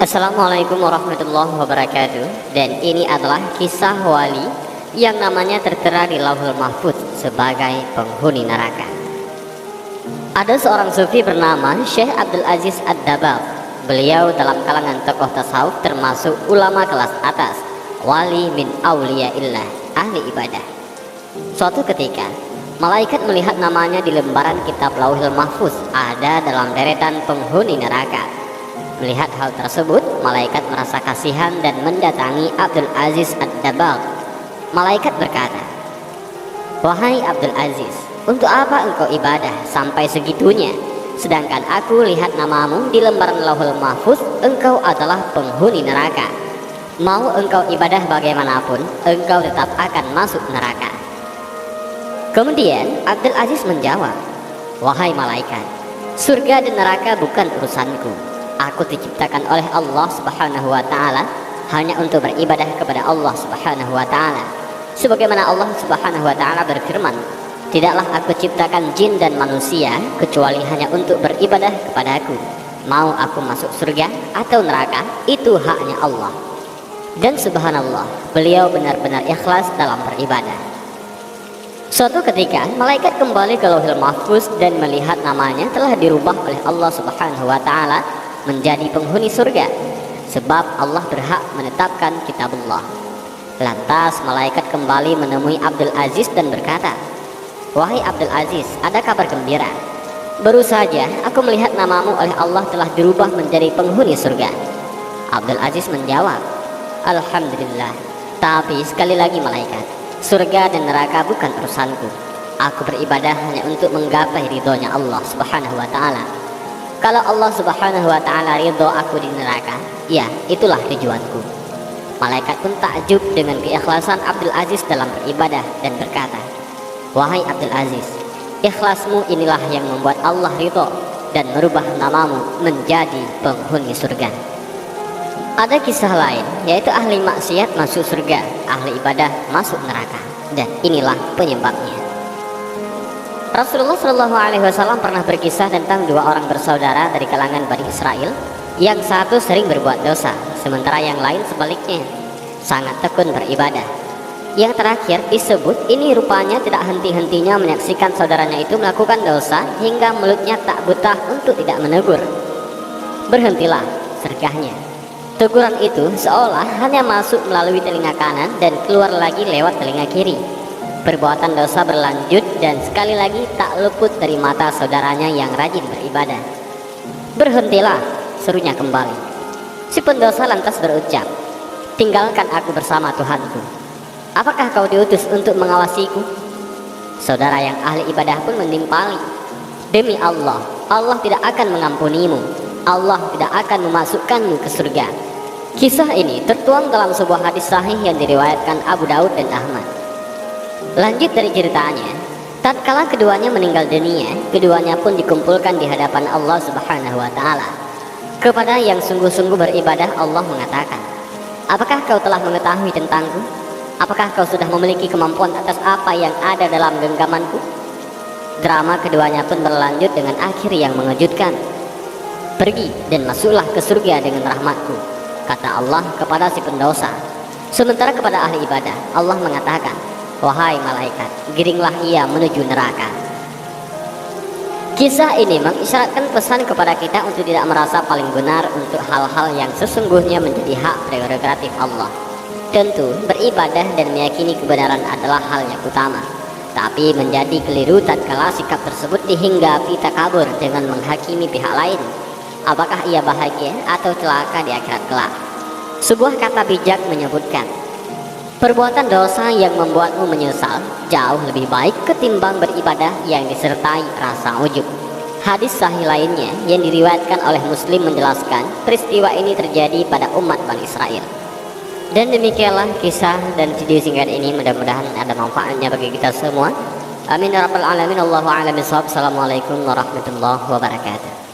Assalamualaikum warahmatullahi wabarakatuh. Dan ini adalah kisah wali yang namanya tertera di Lauhul Mahfuz sebagai penghuni neraka. Ada seorang sufi bernama Syekh Abdul Aziz Ad-Dabbagh. Beliau dalam kalangan tokoh tasawuf termasuk ulama kelas atas, wali min auliyaillah, ahli ibadah. Suatu ketika malaikat melihat namanya di lembaran kitab Lauhul Mahfuz ada dalam deretan penghuni neraka. Melihat hal tersebut, malaikat merasa kasihan dan mendatangi Abdul Aziz Ad-Dabbagh. Malaikat berkata, "Wahai Abdul Aziz, untuk apa engkau ibadah sampai segitunya? Sedangkan aku lihat namamu di lembaran Lauhul Mahfuz, engkau adalah penghuni neraka. Mau engkau ibadah bagaimanapun, engkau tetap akan masuk neraka." Kemudian Abdul Aziz menjawab, "Wahai malaikat, surga dan neraka bukan urusanku. Aku diciptakan oleh Allah Subhanahu wa Ta'ala hanya untuk beribadah kepada Allah Subhanahu wa Ta'ala. Sebagaimana Allah Subhanahu wa Ta'ala berfirman, tidaklah aku ciptakan jin dan manusia kecuali hanya untuk beribadah kepadaku. Mau aku masuk surga atau neraka, itu haknya Allah." Dan subhanallah, beliau benar-benar ikhlas dalam beribadah. Suatu ketika malaikat kembali ke Lauhul Mahfuz dan melihat namanya telah dirubah oleh Allah Subhanahu wa Ta'ala menjadi penghuni surga, sebab Allah berhak menetapkan kitabullah. Lantas malaikat kembali menemui Abdul Aziz dan berkata, "Wahai Abdul Aziz, ada kabar gembira. Baru saja aku melihat namamu oleh Allah telah dirubah menjadi penghuni surga." Abdul Aziz menjawab, "Alhamdulillah, tapi sekali lagi malaikat, surga dan neraka bukan urusanku. Aku beribadah hanya untuk menggapai ridhonya Allah Subhanahu wa Ta'ala. Kalau Allah Subhanahu wa Ta'ala ridho aku di neraka, ya itulah tujuanku." Malaikat pun takjub dengan keikhlasan Abdul Aziz dalam beribadah dan berkata, "Wahai Abdul Aziz, ikhlasmu inilah yang membuat Allah ridho dan merubah namamu menjadi penghuni surga." Ada kisah lain, yaitu ahli maksiat masuk surga, ahli ibadah masuk neraka, dan inilah penyebabnya. Rasulullah Shallallahu Alaihi Wasallam pernah berkisah tentang dua orang bersaudara dari kalangan Bani Israel. Yang satu sering berbuat dosa, sementara yang lain sebaliknya, sangat tekun beribadah. Yang terakhir disebut ini rupanya tidak henti-hentinya menyaksikan saudaranya itu melakukan dosa hingga mulutnya tak betah untuk tidak menegur. "Berhentilah," sergahnya. Teguran itu seolah hanya masuk melalui telinga kanan dan keluar lagi lewat telinga kiri. Perbuatan dosa berlanjut dan sekali lagi tak luput dari mata saudaranya yang rajin beribadah. "Berhentilah," serunya kembali. Si pendosa lantas berucap, "Tinggalkan aku bersama Tuhanku. Apakah kau diutus untuk mengawasiku?" Saudara yang ahli ibadah pun menimpali, "Demi Allah, Allah tidak akan mengampunimu. Allah tidak akan memasukkanmu ke surga." Kisah ini tertuang dalam sebuah hadis sahih yang diriwayatkan Abu Daud dan Ahmad. Lanjut dari ceritanya, tatkala keduanya meninggal dunia, keduanya pun dikumpulkan di hadapan Allah Subhanahu wa Ta'ala. Kepada yang sungguh-sungguh beribadah, Allah mengatakan, "Apakah kau telah mengetahui tentangku? Apakah kau sudah memiliki kemampuan atas apa yang ada dalam genggamanku?" Drama keduanya pun berlanjut dengan akhir yang mengejutkan. "Pergi dan masuklah ke surga dengan rahmatku," kata Allah kepada si pendosa. Sementara kepada ahli ibadah, Allah mengatakan, "Wahai malaikat, giringlah ia menuju neraka." Kisah ini mengisyaratkan pesan kepada kita untuk tidak merasa paling benar untuk hal-hal yang sesungguhnya menjadi hak prerogatif Allah. Tentu beribadah dan meyakini kebenaran adalah hal yang utama, tapi menjadi keliru tatkala sikap tersebut dihinggapi takabur dengan menghakimi pihak lain. Apakah ia bahagia atau celaka di akhirat kelak? Sebuah kata bijak menyebutkan, perbuatan dosa yang membuatmu menyesal jauh lebih baik ketimbang beribadah yang disertai rasa ujub. Hadis sahih lainnya yang diriwayatkan oleh Muslim menjelaskan peristiwa ini terjadi pada umat Bani Israel. Dan demikianlah kisah dan video singkat ini, mudah-mudahan ada manfaatnya bagi kita semua. Amin ya rabbal alamin. Allahu a'lam bishawab. Assalamualaikum warahmatullahi wabarakatuh.